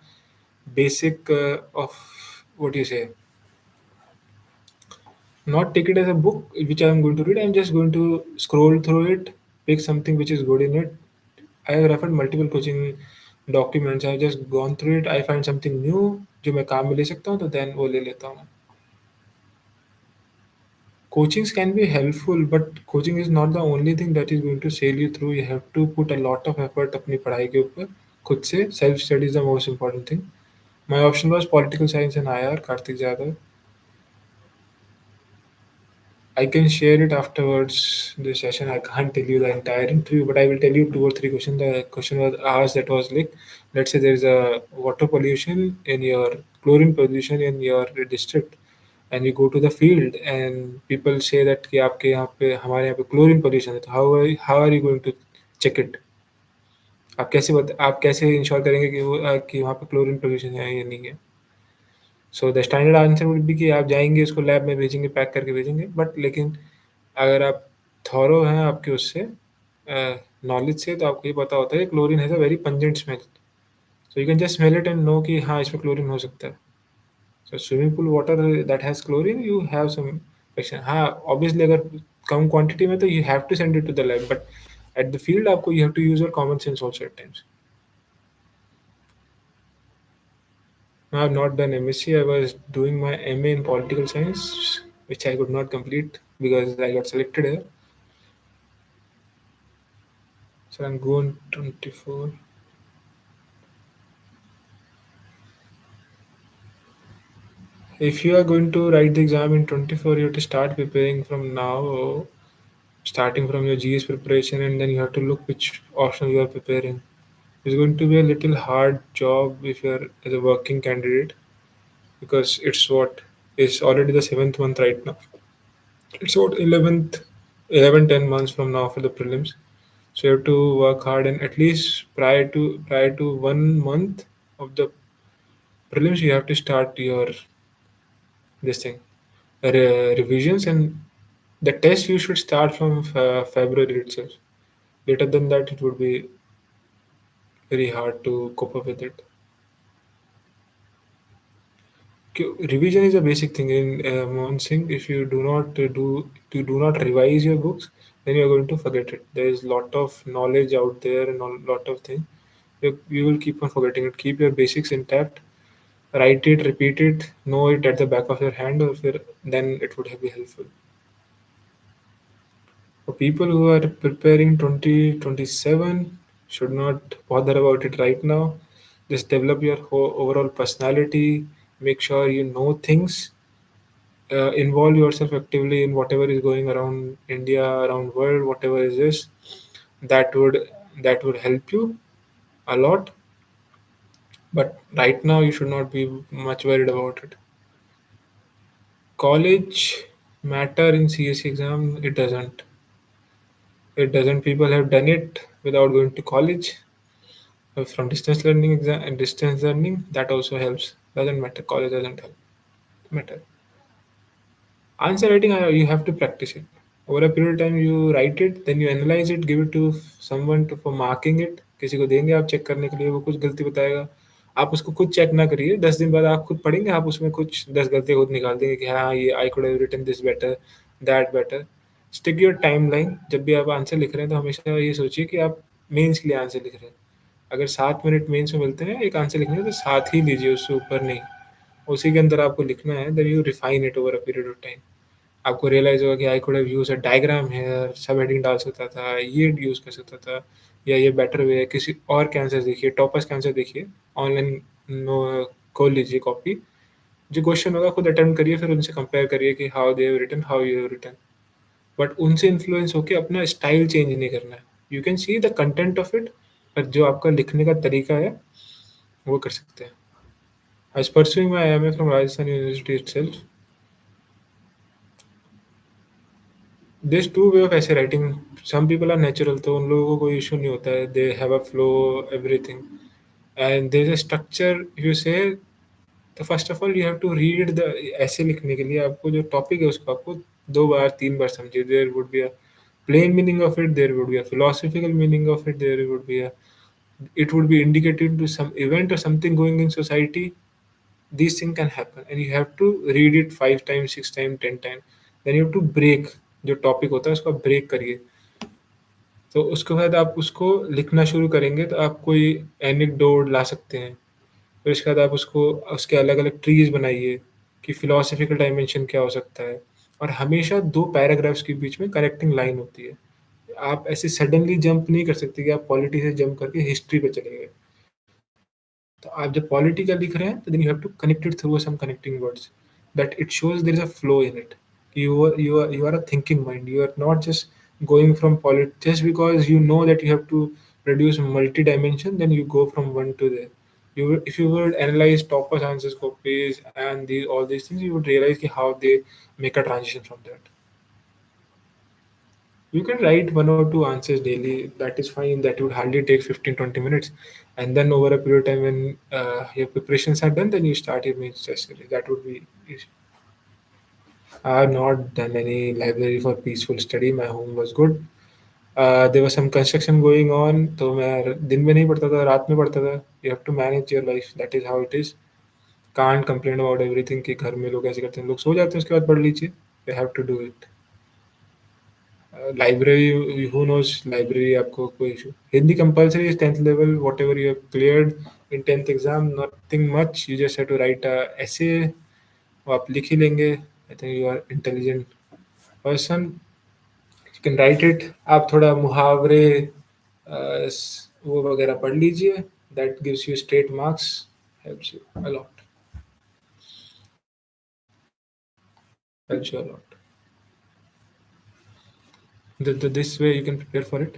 basic of what you say, not take it as a book which I'm going to read. I'm just going to scroll through it, pick something which is good in it. I have referred multiple coaching documents. I've just gone through it. I find something new जो मैं काम में ले सकता हूँ तो then वो ले लेता हूँ। Coachings can be helpful, but coaching is not the only thing that is going to sail you through. You have to put a lot of effort अपनी पढ़ाई के ऊपर खुद से. Self study is the most important thing. My option was political science and IR, Karthik Jadhav. I can share it afterwards the session. I can't tell you the entire interview, but I will tell you two or three questions. The question was asked that was like, let's say there is a water pollution in your chlorine pollution in your district, and you go to the field and people say that कि आपके यहाँ पे हमारे यहाँ पे chlorine pollution है, तो how are you going to check it? आप कैसे इंश्योर करेंगे कि वो कि वहाँ पे क्लोरीन पोल्यूशन है या नहीं है? So the standard answer would be कि आप जाएँगे, उसको लैब में भेजेंगे, पैक करके भेजेंगे। बट लेकिन अगर आप थॉरो हैं आपके उससे नॉलेज से, तो आपको ये पता होता है कि chlorine has a very pungent smell. So you can just smell it and know कि हाँ, इसमें क्लोरीन हो सकता है। So swimming pool water that has chlorine, you have some infection. हाँ, ऑब्वियसली अगर कम क्वांटिटी में तो you have to send it to the lab, but at the field आपको you have to use your common sense also at times. I have not done MSc. I was doing my MA in political science, which I could not complete because I got selected here. So I'm going 24. If you are going to write the exam in 24, you have to start preparing from now, starting from your GS preparation, and then you have to look which option you are preparing. It's going to be a little hard job if you are as a working candidate, because it's already the 7th month right now. It's about 10 months from now for the prelims. So you have to work hard, and at least prior to 1 month of the Prelims, you have to start your this thing revisions, and the test you should start from February itself. Later than that, it would be very hard to cope up with it. Revision is a basic thing in Monsing. If you do not revise your books, then you are going to forget it. There is lot of knowledge out there and a lot of things. You will keep on forgetting it. Keep your basics intact. Write it, repeat it, know it at the back of your hand, or then it would be helpful. For people who are preparing 2027, should not bother about it right now. Just develop your overall personality. Make sure you know things. Involve yourself actively in whatever is going around India, around world, whatever is this. That would help you a lot. But right now, you should not be much worried about it. College matter in CSE exam? It doesn't. People have done it without going to college. From distance learning exam and distance learning, that also helps. Doesn't matter. College doesn't help. Matter. Answer writing, you have to practice it. Over a period of time, you write it, then you analyze it, give it to someone for marking it. किसी को देंगे आप check करने के लिए, वो कुछ गलती बताएगा. आप उसको खुद चेक ना करिए. 10 दिन बाद आप खुद पढ़ेंगे, आप उसमें कुछ 10 गलतियाँ खुद निकाल देंगे कि हाँ ये I could have written this better, that better. Stick your timeline. जब भी आप आंसर लिख रहे हैं तो हमेशा ये सोचिए कि आप मेंस के लिए आंसर लिख रहे हैं. अगर 7 मिनट मेंस में मिलते हैं एक आंसर लिखने में, तो 7 ही लीजिए, उससे ऊपर नहीं. उसी के अंदर आपको लिखना है. Then you refine it over a period of time. आपको रियलाइज़ होगा कि I could have used a diagram here, subheading डाल सकता था, ये यूज़ कर सकता था, या ये बेटर वे है. किसी और के आंसर देखिए, टॉपर्स के आंसर देखिए, ऑनलाइन नो खोल लीजिए कॉपी. जो क्वेश्चन होगा खुद अटेम्प्ट करिए, फिर उनसे कंपेयर करिए कि how they have written, how you have written. But उनसे इन्फ्लुएंस होके अपना स्टाइल चेंज नहीं करना है. You can see the content of it, पर जो आपका लिखने का तरीका है, वो कर सकते हैं. I was pursuing my MA from Rajasthan university itself. This to way of essay writing. Some people are natural, तो उन लोगों को कोई इशू नहीं होता है. They have a flow, everything. And there is a structure. You say, तो first of all you have to read the. Essay लिखने के लिए आपको जो टॉपिक है उसको आपको 2 बार 3 बार समझिए. There would be a plain meaning of it, there would be a philosophical meaning of it, there would be a, it would be indicated to some event or something going in society. These things can happen and you have to read it 5 times, 6 times, 10 times. Then you have to break. जो topic होता है उसको break करिए. तो उसके बाद आप उसको लिखना शुरू करेंगे, तो आप कोई एनेक्डोट ला सकते हैं. फिर उसके बाद आप उसको उसके अलग-अलग ट्रीज़ बनाइए कि फिलॉसफिकल डायमेंशन क्या हो सकता है. और हमेशा 2 पैराग्राफ्स के बीच में कनेक्टिंग लाइन होती है. आप ऐसे सडनली जंप नहीं कर सकते कि आप पॉलिटी से जंप करके हिस्ट्री पे चले गए. तो आप जब पॉलिटी का लिख रहे हैं, तो then you have to connect it through some connecting words, that it shows there is a flow in it. You are a thinking mind. You are not just going from just because you know that you have to produce multi-dimension, then you go from one to there. If you would analyze toppers, answers, copies, and all these things, you would realize how they make a transition from that. You can write 1 or 2 answers daily. That is fine. That would hardly take 15-20 minutes. And then over a period of time, when your preparations are done, then you start your main test series. That would be easy. I have not done any library for peaceful study. My home was good. There was some construction going on, तो मैं दिन में नहीं पढ़ता था, रात में पढ़ता था. You have to manage your life. That is how it is. Can't complain about everything कि घर में लोग ऐसे करते हैं. लोग सो जाते हैं, उसके बाद पढ़ लीजिए. You have to do it. Library, who knows library आपको कोई इशू. Hindi compulsory is 10th level. Whatever you have cleared in 10th exam, nothing much. You just have to write a essay, वो आप लिख ही लेंगे. I think you are intelligent person, you can write it. आप थोड़ा मुहावरे वो वगैरह पढ़ लीजिए. That gives you straight marks, helps you a lot. Helps you a lot. This way you can prepare for it.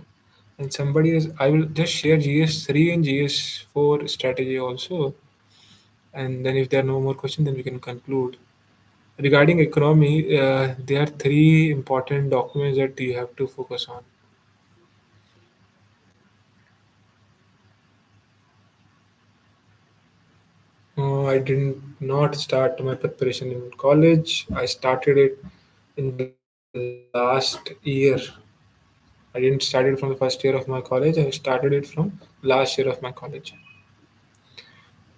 And somebody is, I will just share GS3 and GS4 strategy also. And then if there are no more questions, then we can conclude. Regarding economy, there are 3 important documents that you have to focus on. No, I did not start my preparation in college. I started it in the last year. I didn't start it from the first year of my college. I started it from last year of my college.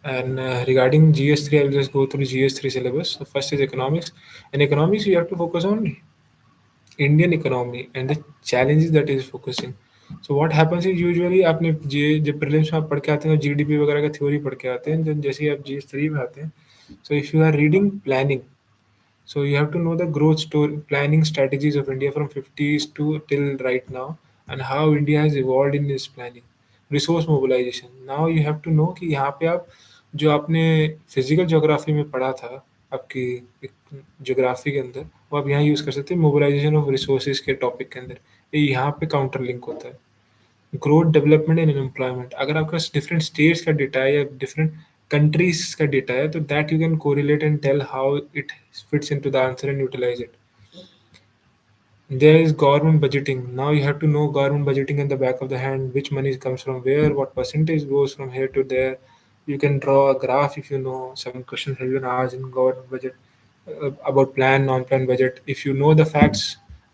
And regarding GS3, I'll just go through GS3 syllabus. So first is economics. In economics, you have to focus on Indian economy and the challenges that is focusing. So what happens is usually आपने जब prelims में आप पढ़ के आते हैं GDP वगैरह का थ्योरी पढ़ के आते हैं then जैसे ही आप GS3 में आते हैं so if you are reading planning so you have to know the growth story planning strategies of India from 50s to till right now and how India has evolved in this planning. Resource mobilization. Now you have to know कि यहाँ पे आप जो आपने physical geography में पढ़ा था आपकी ज्योग्राफी के अंदर वो आप यहाँ यूज़ कर सकते हैं मोबिलाइजेशन ऑफ रिसोर्सेज के टॉपिक के अंदर ये यहाँ पे काउंटर लिंक होता है ग्रोथ डेवलपमेंट एंड अनएम्प्लॉयमेंट अगर आपके पास डिफरेंट स्टेट्स का डेटा है या डिफरेंट कंट्रीज का डेटा है तो that you can correlate and tell how it fits into the answer and utilize it. There is government budgeting. Now you have to know government budgeting in the back of the hand, which money comes from where, what percentage goes from here to there. You can draw a graph if you know. Some questions have been asked in government budget about plan, non-plan budget. If you know the facts,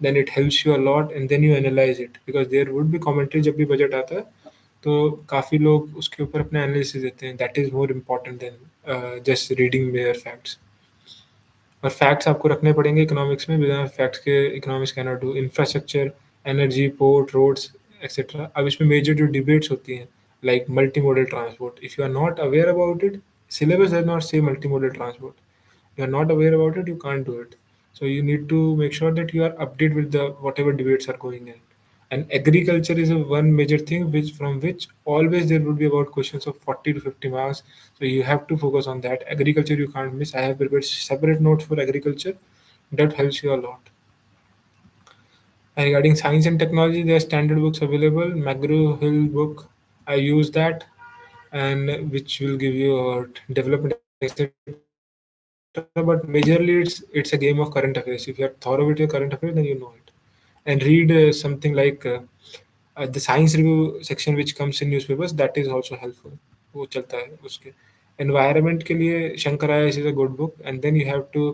then it helps you a lot, and then you analyze it because there would be commentary जब भी budget आता है तो काफ़ी लोग उसके ऊपर अपने एनालिसिस देते हैं that is more important than just reading mere facts और फैक्ट्स आपको रखने पड़ेंगे इकोनॉमिक्स में बिना फैक्ट्स के economics cannot do infrastructure energy port roads etcetera अब इसमें मेजर जो डिबेट्स होती हैं like multi modal transport if you are not aware about it syllabus does not say multimodal transport you are not aware about it you can't do it so you need to make sure that you are updated with the whatever debates are going in and agriculture is a one major thing which from which always there would be about questions of 40 to 50 marks so you have to focus on that agriculture you can't miss I have prepared separate notes for agriculture that helps you a lot and regarding science and technology there are standard books available McGraw-Hill book I use that and which will give you development etc but majorly it's a game of current affairs if you are thorough with your current affairs then you know it and read something like the science review section which comes in newspapers that is also helpful वो चलता है उसके environment के लिए Shankar IAS is a good book and then you have to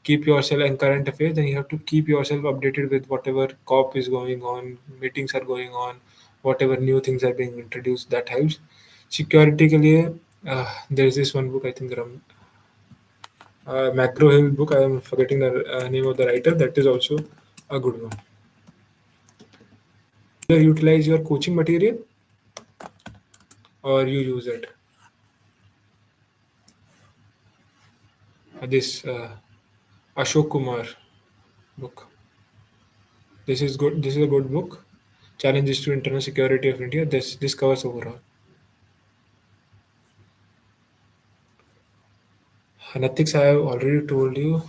keep yourself in current affairs then you have to keep yourself updated with whatever COP is going on meetings are going on whatever new things are being introduced that helps security के लिए there is this one book I think Macro Hill book I am forgetting the name of the writer that is also a good one either utilize your coaching material or you use it this Ashok Kumar book this is good this is a good book challenges to internal security of India this covers overall Natics I have already told you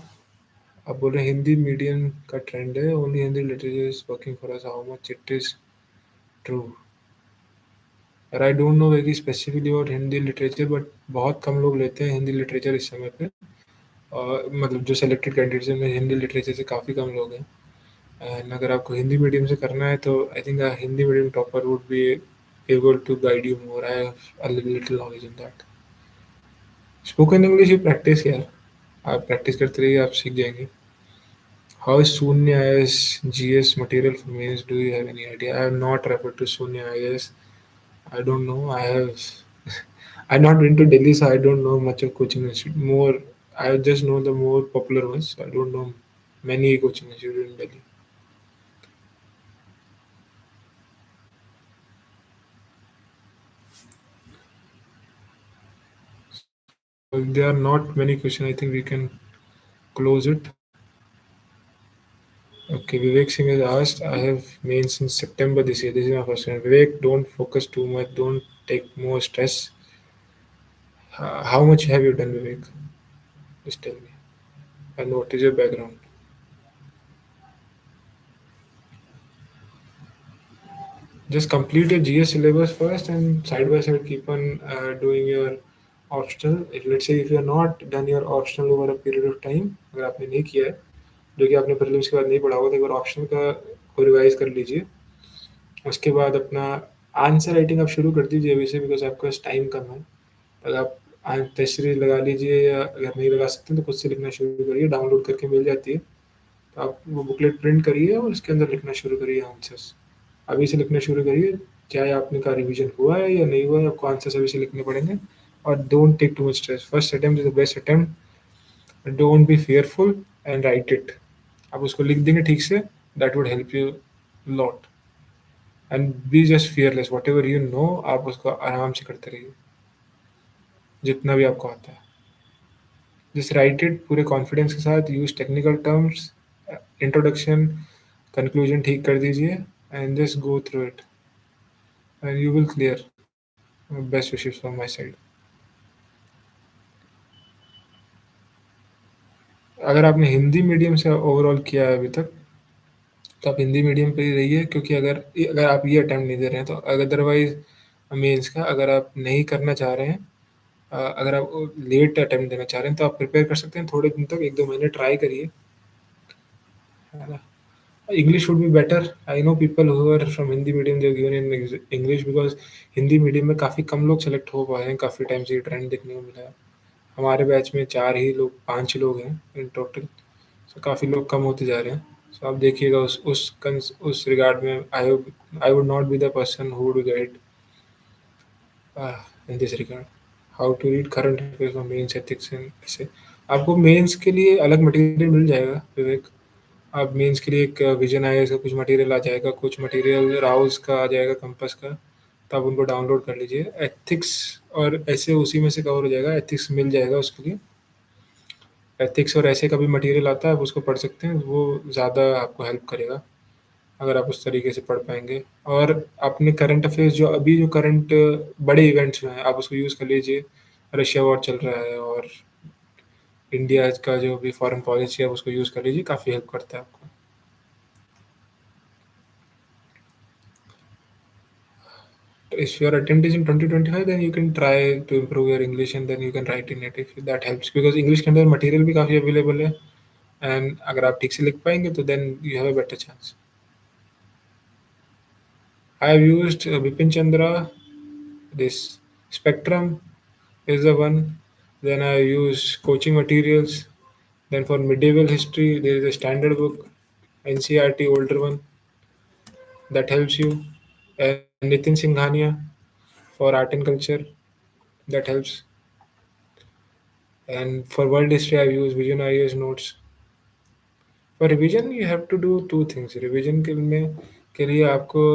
आप बोल रहे हैं Hindi medium का trend है only Hindi literature is working for us how much it is true और I don't know very specifically about Hindi literature but बहुत कम लोग लेते हैं हिंदी लिटरेचर इस समय पे और मतलब जो सेलेक्टेड कैंडिडेट्स हैं में हिंदी लिटरेचर से काफ़ी कम लोग हैं एंड अगर आपको हिंदी मीडियम से करना है तो I think Hindi medium topper would be able to guide you more I have a little knowledge in that spoken English ही प्रैक्टिस यार आप प्रैक्टिस करते रहिए आप सीख जाएंगे How is Sunya IAS GS material for mains? Do you have any idea? I have not referred to Sunya IAS. I don't know. I have. I've not been to Delhi, so I don't know much of coaching institute. More, I just know the more popular ones. I don't know many coaching institutes in Delhi. So if there are not many questions, I think we can close it. Okay, Vivek Singh has asked. I have mains since September this year. This is my first one. Vivek, don't focus too much. Don't take more stress. How much have you done, Vivek? Just tell me. And what is your background? Just complete your GS syllabus first and side by side keep on doing your optional. If let's say if you are not done your optional over a period of time, अगर आपने नहीं किया है जो कि आपने prelims के बाद नहीं पढ़ा होगा तो एक बार ऑप्शनल का को रिवाइज कर लीजिए उसके बाद अपना आंसर राइटिंग आप शुरू कर दीजिए अभी से बिकॉज आपके पास टाइम कम है अगर आप आप टेस्ट सीरीज लगा लीजिए, या अगर नहीं लगा सकते तो खुद से लिखना शुरू करिए, डाउनलोड करके मिल जाती है। तो आप वो बुकलेट प्रिंट करिए और उसके अंदर लिखना शुरू करिए आंसर्स। अभी से लिखना शुरू करिए, चाहे आपने का रिवीजन हुआ है या नहीं हुआ है, आपको आंसर्स अभी से लिखने पड़ेंगे। और don't take too much stress, first attempt is the best attempt, don't be fearful and write it. आप उसको लिख देंगे ठीक से, that would help you lot. And be just fearless, whatever you know आप उसको आराम से करते रहिए, जितना भी आपको आता है। जस्ट राइट इट पूरे कॉन्फिडेंस के साथ, use technical terms, introduction conclusion ठीक कर दीजिए, and just go through it and you will clear. Best wishes from my side. अगर आपने हिंदी मीडियम से ओवरऑल किया है अभी तक, तो आप हिंदी मीडियम पे ही रहिए, क्योंकि अगर अगर आप ये अटेम्प्ट नहीं दे रहे हैं तो अदरवाइज मेंस का अगर आप नहीं करना चाह रहे हैं, अगर आप लेट अटेम्प्ट देना चाह रहे हैं, तो आप प्रिपेयर कर सकते हैं थोड़े दिन तक, 1-2 महीने ट्राई करिए, है ना। English would be better. I know people who are from Hindi medium, they given in English, because Hindi medium में काफ़ी कम लोग सेलेक्ट हो पाए हैं, काफ़ी टाइम से ये ट्रेंड देखने को मिला है। हमारे बैच में 4 ही लोग, 5 लोग हैं इन टोटल, सो काफ़ी लोग कम होते जा रहे हैं। सो आप देखिएगा उस रिगार्ड में, I would not be the person who would guide in this regard, how to read current affairs और मेंस एथिक्स एंड ऐसे। आपको मेंस के लिए अलग मटेरियल मिल जाएगा विवेक। आप मेंस के लिए एक विजन आईएएस का कुछ मटेरियल आ जाएगा, कुछ मटेरियल राउज का आ जाएगा, कंपास का, तो आप उनको डाउनलोड कर लीजिए। एथिक्स और ऐसे उसी में से कवर हो जाएगा, एथिक्स मिल जाएगा उसके लिए। एथिक्स और ऐसे का भी मटेरियल आता है, आप उसको पढ़ सकते हैं, वो ज़्यादा आपको हेल्प करेगा अगर आप उस तरीके से पढ़ पाएंगे। और अपने करंट अफेयर्स जो अभी जो करंट बड़े इवेंट्स में हैं, आप उसको यूज़ कर लीजिए। रशिया वॉर चल रहा है, और इंडिया का जो भी फॉरेन पॉलिसी है उसको यूज़ कर लीजिए, काफ़ी हेल्प करता है आपको। If your attempt is in 2025, then you can try to improve your English and then you can write in it if that helps, because English के अंदर मटेरियल भी काफ़ी अवेलेबल है, एंड अगर आप ठीक से लिख पाएंगे तो then you have a better chance. I have used Bipin Chandra, this Spectrum is the one. Then I use coaching materials. Then for medieval history, there is a standard book, NCERT older one, that helps you. And Nitin Singhania for art and culture, that helps. And for world history, I use Vision IAS notes. For revision, you have to do two things. Revision के लिए आपको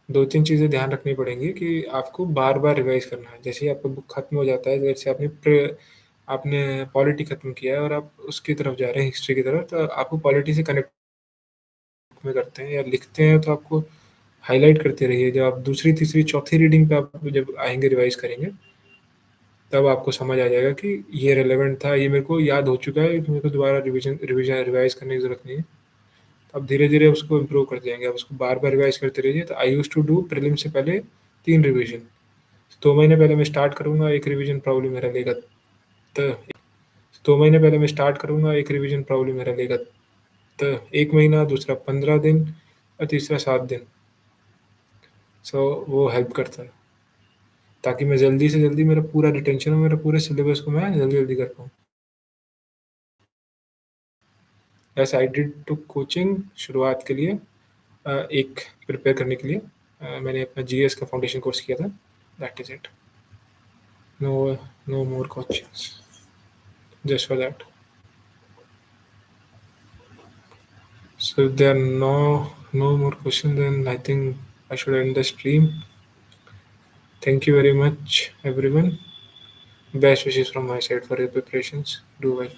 दो तीन चीज़ें ध्यान रखनी पड़ेंगी कि आपको बार बार रिवाइज करना है। जैसे ही आपका बुक खत्म हो जाता है, जैसे आपने पॉलिटी खत्म किया है और आप उसकी तरफ जा रहे हैं, हिस्ट्री की तरफ, तो आपको पॉलिटी से कनेक्ट में करते हैं या लिखते हैं, तो आपको हाईलाइट करते रहिए। जब आप दूसरी तीसरी चौथी रीडिंग पे आप जब आएंगे, रिवाइज करेंगे, तब आपको समझ आ जाएगा कि ये रेलेवेंट था, ये मेरे को याद हो चुका है, तो मेरे को दोबारा रिवाइज करने की ज़रूरत नहीं है। तो आप धीरे धीरे उसको इम्प्रूव करते जाएंगे, आप उसको बार बार रिवाइज करते रहिए। तो आई यूज टू डू प्रीलिम से पहले 3 रिवीजन। 2 महीने पहले मैं स्टार्ट करूँगा, एक रिवीजन प्रॉब्लम मेरा लेगा। तो 2 महीने पहले मैं स्टार्ट करूँगा, एक रिवीजन प्रॉब्लम मेरा लेगा। तो 1 महीना, दूसरा 15 दिन, और तीसरा 7 दिन। सो वो हेल्प करता है, ताकि मैं जल्दी से जल्दी मेरा पूरा रिटेंशन हो, मेरा पूरे सिलेबस को मैं जल्दी जल्दी कर पाऊँ। As I did to coaching शुरुआत के लिए, एक प्रिपेयर करने के लिए, मैंने अपना जीएस का फाउंडेशन कोर्स किया था। That is it. No, no more questions just for that. So if there are no more questions, then I think I should end the stream. Thank you very much, everyone. Best wishes from my side for your preparations. Do well.